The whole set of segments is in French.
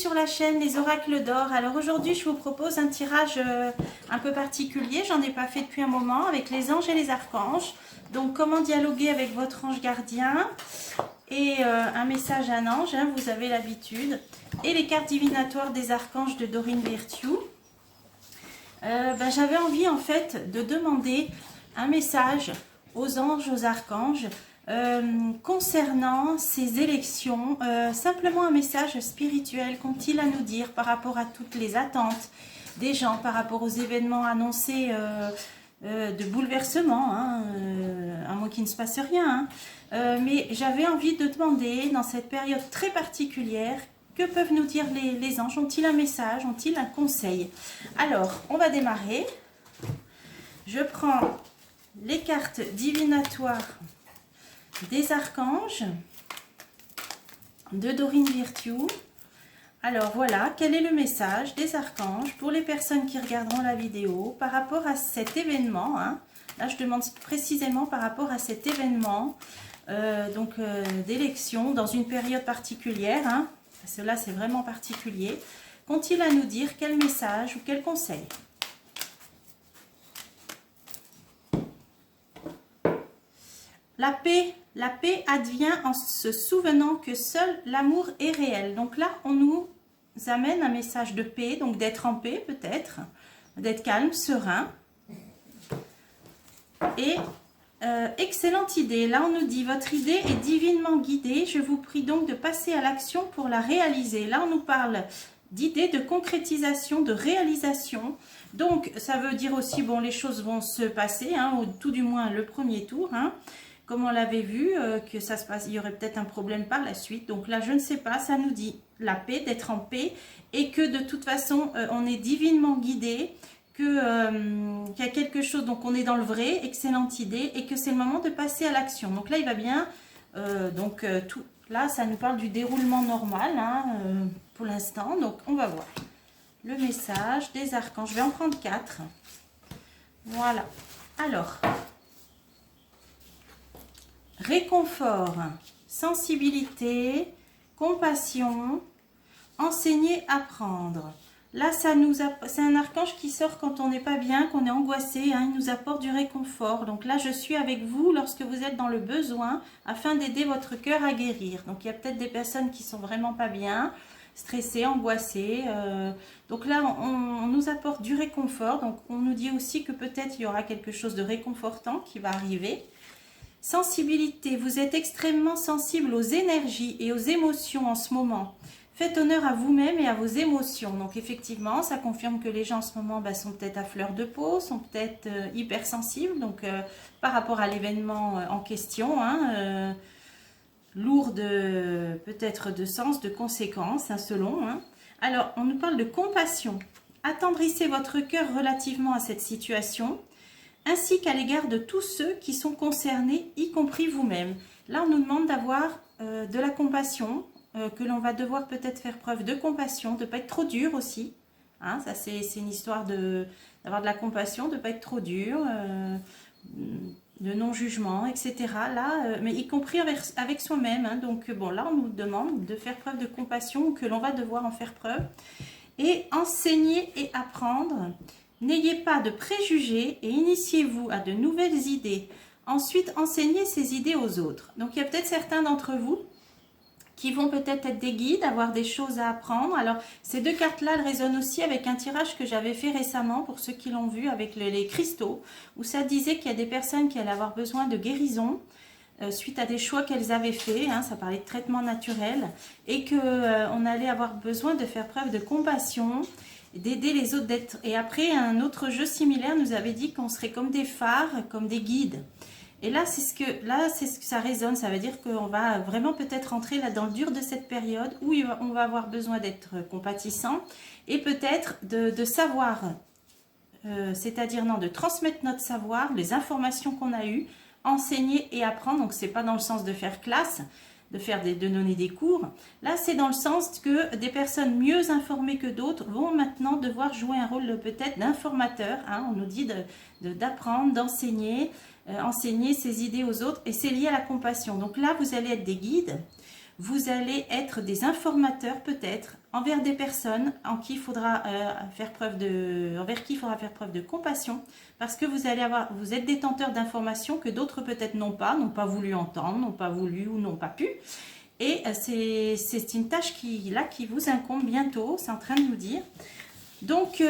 Sur la chaîne Les Oracles d'Or. Alors aujourd'hui je vous propose un tirage un peu particulier, j'en ai pas fait depuis un moment, avec les anges et les archanges. Donc comment dialoguer avec votre ange gardien et un message à un ange, hein, vous avez l'habitude, et les cartes divinatoires des archanges de Doreen Virtue. J'avais envie en fait de demander un message aux anges, aux archanges, concernant ces élections, simplement un message spirituel qu'ont-ils à nous dire par rapport à toutes les attentes des gens, par rapport aux événements annoncés de bouleversement, hein, à moins qu'il ne se passe rien. Hein. Mais j'avais envie de demander, dans cette période très particulière, que peuvent nous dire les anges? Ont-ils un message? Ont-ils un conseil? Alors, on va démarrer. Je prends les cartes divinatoires des archanges de Doreen Virtue. Alors voilà, quel est le message des archanges pour les personnes qui regarderont la vidéo par rapport à cet événement, hein. Là je demande précisément par rapport à cet événement d'élection dans une période particulière, hein. Cela c'est vraiment particulier. Qu'ont-ils à nous dire? Quel message ou quel conseil? La paix advient en se souvenant que seul l'amour est réel. Donc là, on nous amène un message de paix, donc d'être en paix peut-être, d'être calme, serein. Et excellente idée. Là, on nous dit, votre idée est divinement guidée. Je vous prie donc de passer à l'action pour la réaliser. Là, on nous parle d'idée, de concrétisation, de réalisation. Donc, ça veut dire aussi, bon, les choses vont se passer, hein, ou tout du moins le premier tour, hein. Comme on l'avait vu, que ça se passe, il y aurait peut-être un problème par la suite. Donc là, je ne sais pas, ça nous dit la paix, d'être en paix, et que de toute façon, on est divinement guidé, qu'il y a quelque chose, donc on est dans le vrai, excellente idée, et que c'est le moment de passer à l'action. Donc là, il va bien, là, ça nous parle du déroulement normal, hein, pour l'instant. Donc on va voir le message des archanges. Je vais en prendre 4. Voilà. Alors... réconfort, sensibilité, compassion, enseigner, apprendre. Là, c'est un archange qui sort quand on n'est pas bien, qu'on est angoissé, hein, il nous apporte du réconfort. Donc là, je suis avec vous lorsque vous êtes dans le besoin, afin d'aider votre cœur à guérir. Donc il y a peut-être des personnes qui sont vraiment pas bien, stressées, angoissées. Donc là, on nous apporte du réconfort. Donc on nous dit aussi que peut-être il y aura quelque chose de réconfortant qui va arriver. Sensibilité, vous êtes extrêmement sensible aux énergies et aux émotions en ce moment. Faites honneur à vous-même et à vos émotions. Donc effectivement, ça confirme que les gens en ce moment sont peut-être à fleur de peau, sont peut-être hypersensibles. Donc par rapport à l'événement en question, hein, lourd peut-être de sens, de conséquences, hein, selon. Hein. Alors, on nous parle de compassion. Attendrissez votre cœur relativement à cette situation, ainsi qu'à l'égard de tous ceux qui sont concernés, y compris vous-même. Là, on nous demande d'avoir de la compassion, que l'on va devoir peut-être faire preuve de compassion, de ne pas être trop dur aussi. Hein, ça, c'est une histoire d'avoir de la compassion, de ne pas être trop dur, de non-jugement, etc. Là, mais y compris avec soi-même. Hein. Donc, bon, là, on nous demande de faire preuve de compassion, que l'on va devoir en faire preuve. Et enseigner et apprendre. N'ayez pas de préjugés et initiez-vous à de nouvelles idées. Ensuite, enseignez ces idées aux autres. Donc, il y a peut-être certains d'entre vous qui vont peut-être être des guides, avoir des choses à apprendre. Alors, ces deux cartes-là, elles résonnent aussi avec un tirage que j'avais fait récemment, pour ceux qui l'ont vu, avec les cristaux, où ça disait qu'il y a des personnes qui allaient avoir besoin de guérison, suite à des choix qu'elles avaient faits, hein, ça parlait de traitement naturel, et qu'on allait avoir besoin de faire preuve de compassion, d'aider les autres. Et après, un autre jeu similaire nous avait dit qu'on serait comme des phares, comme des guides. Et là, c'est ce que ça résonne. Ça veut dire qu'on va vraiment peut-être entrer là dans le dur de cette période où on va avoir besoin d'être compatissant et peut-être de savoir, c'est-à-dire de transmettre notre savoir, les informations qu'on a eues, enseigner et apprendre. Donc, c'est pas dans le sens de faire classe, de donner des cours. Là, c'est dans le sens que des personnes mieux informées que d'autres vont maintenant devoir jouer un rôle peut-être d'informateur. Hein. On nous dit d'apprendre, d'enseigner, enseigner ses idées aux autres, et c'est lié à la compassion. Donc là, vous allez être des guides, vous allez être des informateurs peut-être, envers des personnes envers qui il faudra faire preuve de compassion, parce que vous êtes détenteur d'informations que d'autres peut-être n'ont pas voulu entendre, n'ont pas voulu ou n'ont pas pu. Et c'est une tâche qui vous incombe bientôt, c'est en train de nous dire. Donc,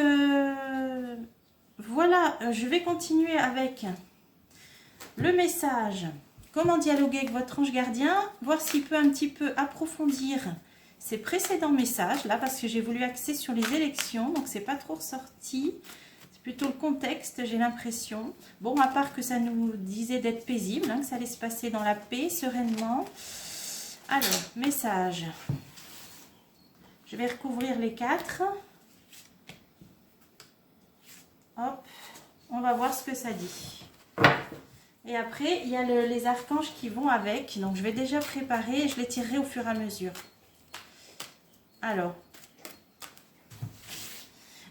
voilà, je vais continuer avec le message. Comment dialoguer avec votre ange gardien, voir s'il peut un petit peu approfondir ces précédents messages, là, parce que j'ai voulu axer sur les élections, donc c'est pas trop ressorti. C'est plutôt le contexte, j'ai l'impression. Bon, à part que ça nous disait d'être paisible, hein, que ça allait se passer dans la paix, sereinement. Alors, message. Je vais recouvrir les 4. Hop, on va voir ce que ça dit. Et après, il y a les archanges qui vont avec. Donc, je vais déjà préparer et je les tirerai au fur et à mesure. Alors,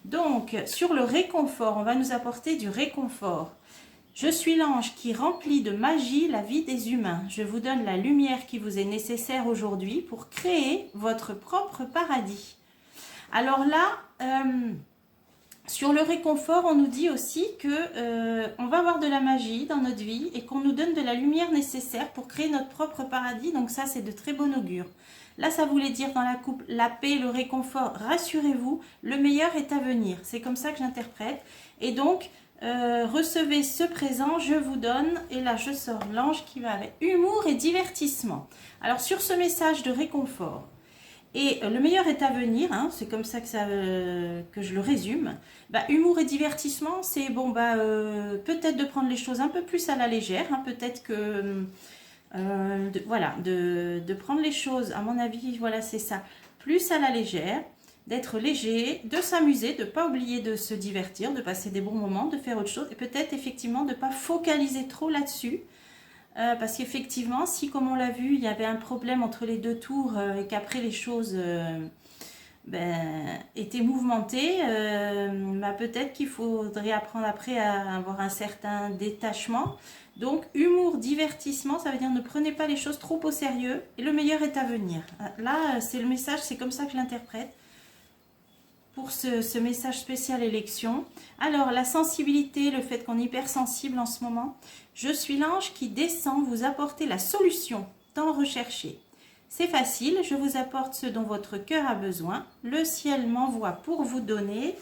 donc, sur le réconfort, on va nous apporter du réconfort. Je suis l'ange qui remplit de magie la vie des humains. Je vous donne la lumière qui vous est nécessaire aujourd'hui pour créer votre propre paradis. Alors là, sur le réconfort, on nous dit aussi que on va avoir de la magie dans notre vie et qu'on nous donne de la lumière nécessaire pour créer notre propre paradis. Donc ça, c'est de très bon augure. Là, ça voulait dire dans la coupe, la paix, le réconfort. Rassurez-vous, le meilleur est à venir. C'est comme ça que j'interprète. Et donc, recevez ce présent, je vous donne. Et là, je sors l'ange qui va avec humour et divertissement. Alors, sur ce message de réconfort, et le meilleur est à venir, hein, c'est comme ça que je le résume. Bah, humour et divertissement, c'est bon, peut-être de prendre les choses un peu plus à la légère, hein, peut-être que voilà, de prendre les choses, à mon avis, voilà, c'est ça, plus à la légère, d'être léger, de s'amuser, de ne pas oublier de se divertir, de passer des bons moments, de faire autre chose, et peut-être effectivement de ne pas focaliser trop là-dessus. Parce qu'effectivement, si comme on l'a vu, il y avait un problème entre les 2 tours et qu'après les choses étaient mouvementées, peut-être qu'il faudrait apprendre après à avoir un certain détachement. Donc, humour, divertissement, ça veut dire ne prenez pas les choses trop au sérieux et le meilleur est à venir. Là, c'est le message, c'est comme ça que je l'interprète. Pour ce message spécial élection. Alors, la sensibilité, le fait qu'on est hypersensible en ce moment. Je suis l'ange qui descend vous apporter la solution tant recherchée. C'est facile, je vous apporte ce dont votre cœur a besoin. Le ciel m'envoie pour vous donner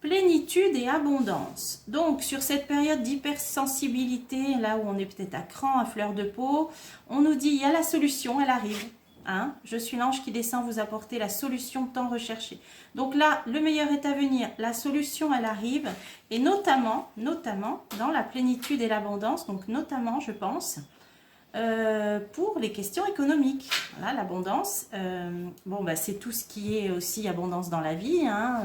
plénitude et abondance. Donc, sur cette période d'hypersensibilité, là où on est peut-être à cran, à fleur de peau, on nous dit, il y a la solution, elle arrive. Hein, je suis l'ange qui descend vous apporter la solution tant recherchée. Donc là, le meilleur est à venir. La solution, elle arrive. Et notamment dans la plénitude et l'abondance. Donc notamment, je pense, pour les questions économiques. Voilà, l'abondance. C'est tout ce qui est aussi abondance dans la vie. Hein,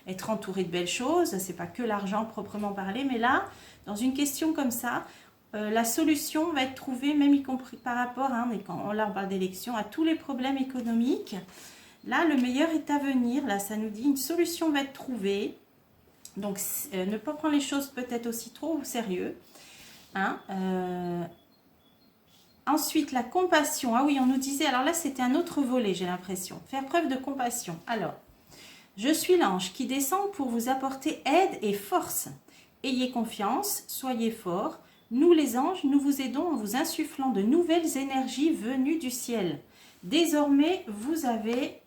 être entouré de belles choses. C'est pas que l'argent proprement parlé. Mais là, dans une question comme ça, la solution va être trouvée, même y compris par rapport, mais quand on parle d'élection, à tous les problèmes économiques. Là, le meilleur est à venir. Là, ça nous dit une solution va être trouvée. Donc, ne pas prendre les choses peut-être aussi trop au sérieux. Hein, ensuite, la compassion. Ah oui, on nous disait, alors là, c'était un autre volet, j'ai l'impression. Faire preuve de compassion. Alors, je suis l'ange qui descend pour vous apporter aide et force. Ayez confiance, soyez forts. Nous les anges, nous vous aidons en vous insufflant de nouvelles énergies venues du ciel. Désormais, vous avez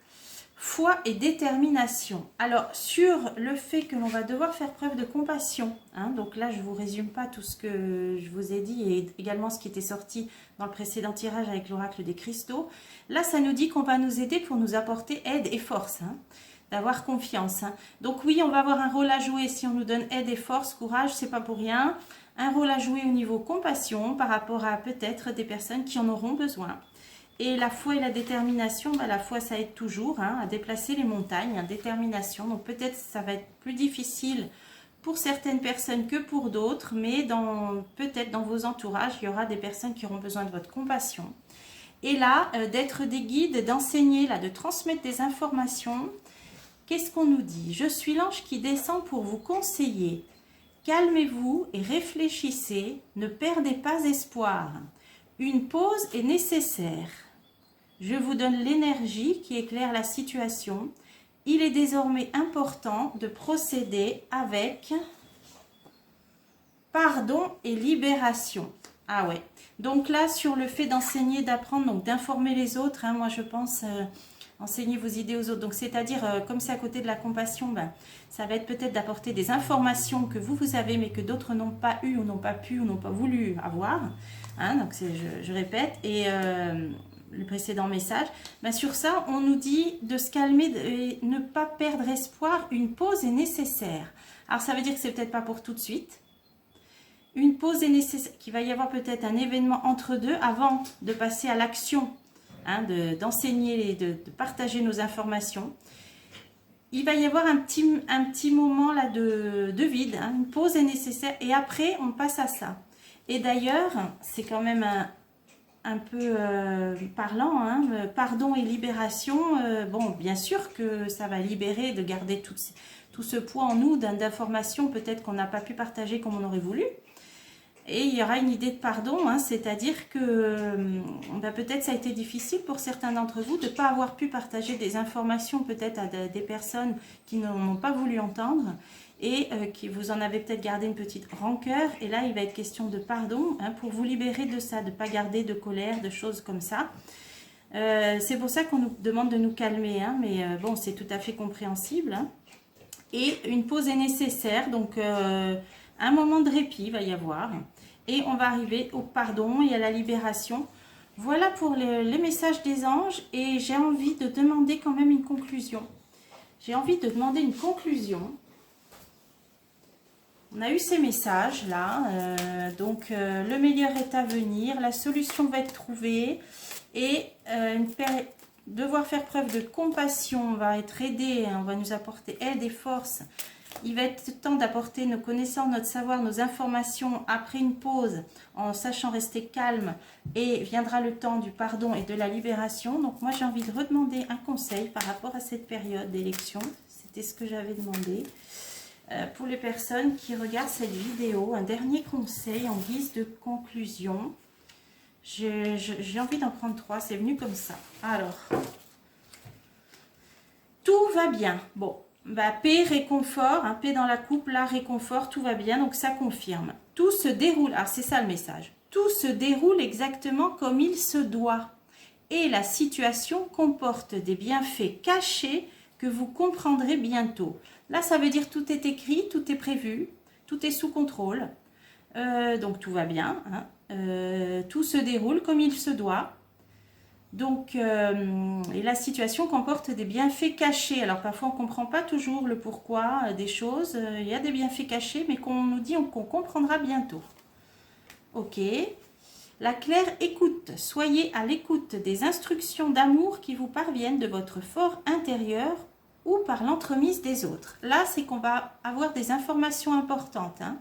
foi et détermination. Alors, sur le fait que l'on va devoir faire preuve de compassion, donc là, je ne vous résume pas tout ce que je vous ai dit et également ce qui était sorti dans le précédent tirage avec l'oracle des cristaux. Là, ça nous dit qu'on va nous aider pour nous apporter aide et force, d'avoir confiance. Donc oui, on va avoir un rôle à jouer si on nous donne aide et force, courage, c'est pas pour rien. Un rôle à jouer au niveau compassion par rapport à peut-être des personnes qui en auront besoin. Et la foi et la détermination, la foi ça aide toujours à déplacer les montagnes, détermination. Donc peut-être ça va être plus difficile pour certaines personnes que pour d'autres, mais peut-être dans vos entourages, il y aura des personnes qui auront besoin de votre compassion. Et là, d'être des guides, d'enseigner, de transmettre des informations. Qu'est-ce qu'on nous dit? Je suis l'ange qui descend pour vous conseiller. Calmez-vous et réfléchissez, ne perdez pas espoir. Une pause est nécessaire. Je vous donne l'énergie qui éclaire la situation. Il est désormais important de procéder avec pardon et libération. Ah ouais. Donc là, sur le fait d'enseigner, d'apprendre, donc d'informer les autres, hein, moi je pense enseigner vos idées aux autres. Donc c'est-à-dire, comme c'est à côté de la compassion, ben, ça va être peut-être d'apporter des informations que vous avez, mais que d'autres n'ont pas eu, ou n'ont pas pu, ou n'ont pas voulu avoir. Hein, donc je répète. Et le précédent message, ben, sur ça, on nous dit de se calmer et ne pas perdre espoir. Une pause est nécessaire. Alors ça veut dire que c'est peut-être pas pour tout de suite. Une pause est nécessaire, qu'il va y avoir peut-être un événement entre deux avant de passer à l'action, hein, d'enseigner, de partager nos informations. Il va y avoir un petit moment là de vide, hein, une pause est nécessaire et après on passe à ça. Et d'ailleurs, c'est quand même un peu parlant, hein, pardon et libération, bon bien sûr que ça va libérer de garder tout ce poids en nous d'informations peut-être qu'on n'a pas pu partager comme on aurait voulu. Et il y aura une idée de pardon, hein, c'est-à-dire que ben peut-être ça a été difficile pour certains d'entre vous de ne pas avoir pu partager des informations peut-être à des personnes qui n'ont pas voulu entendre et qui vous en avez peut-être gardé une petite rancœur. Et là, il va être question de pardon, hein, pour vous libérer de ça, de ne pas garder de colère, de choses comme ça. C'est pour ça qu'on nous demande de nous calmer, hein, mais bon, c'est tout à fait compréhensible. Hein. Et une pause est nécessaire, donc un moment de répit va y avoir. Et on va arriver au pardon et à la libération. Voilà pour les messages des anges. Et j'ai envie de demander quand même une conclusion. J'ai envie de demander une conclusion. On a eu ces messages là. Le meilleur est à venir. La solution va être trouvée. Et devoir faire preuve de compassion va être aidé. On va nous apporter aide et force. Il va être temps d'apporter nos connaissances, notre savoir, nos informations après une pause, en sachant rester calme, et viendra le temps du pardon et de la libération. Donc moi j'ai envie de redemander un conseil par rapport à cette période d'élection. C'était ce que j'avais demandé. Pour les personnes qui regardent cette vidéo, un dernier conseil en guise de conclusion. J'ai envie d'en prendre 3, c'est venu comme ça. Alors, tout va bien. Bon. Bah, paix, réconfort, hein, paix dans la coupe, là, réconfort, tout va bien, donc ça confirme. Tout se déroule, alors c'est ça le message, tout se déroule exactement comme il se doit. Et la situation comporte des bienfaits cachés que vous comprendrez bientôt. Là, ça veut dire tout est écrit, tout est prévu, tout est sous contrôle. Donc tout va bien, hein, tout se déroule comme il se doit. Donc, et la situation comporte des bienfaits cachés. Alors, parfois, on ne comprend pas toujours le pourquoi des choses. Il y a des bienfaits cachés, mais qu'on nous dit qu'on comprendra bientôt. Ok. La claire écoute. Soyez à l'écoute des instructions d'amour qui vous parviennent de votre fort intérieur ou par l'entremise des autres. Là, c'est qu'on va avoir des informations importantes. Hein.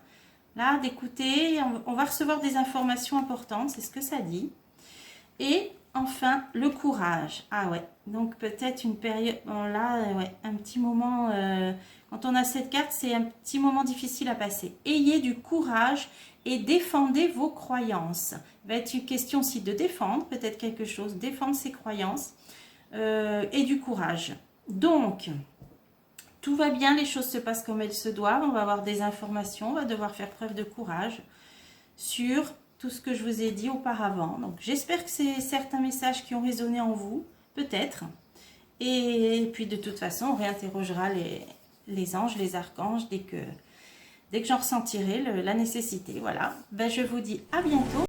Là, d'écouter, on va recevoir des informations importantes, c'est ce que ça dit. Et enfin, le courage. Ah ouais, donc peut-être une période, bon là, ouais, un petit moment, quand on a cette carte, c'est un petit moment difficile à passer. Ayez du courage et défendez vos croyances. Il va être une question aussi de défendre, peut-être quelque chose, défendre ses croyances et du courage. Donc, tout va bien, les choses se passent comme elles se doivent, on va avoir des informations, on va devoir faire preuve de courage sur tout ce que je vous ai dit auparavant. Donc j'espère que c'est certains messages qui ont résonné en vous, peut-être. Et puis de toute façon, on réinterrogera les anges, les archanges, dès que j'en ressentirai la nécessité. Voilà, ben, je vous dis à bientôt.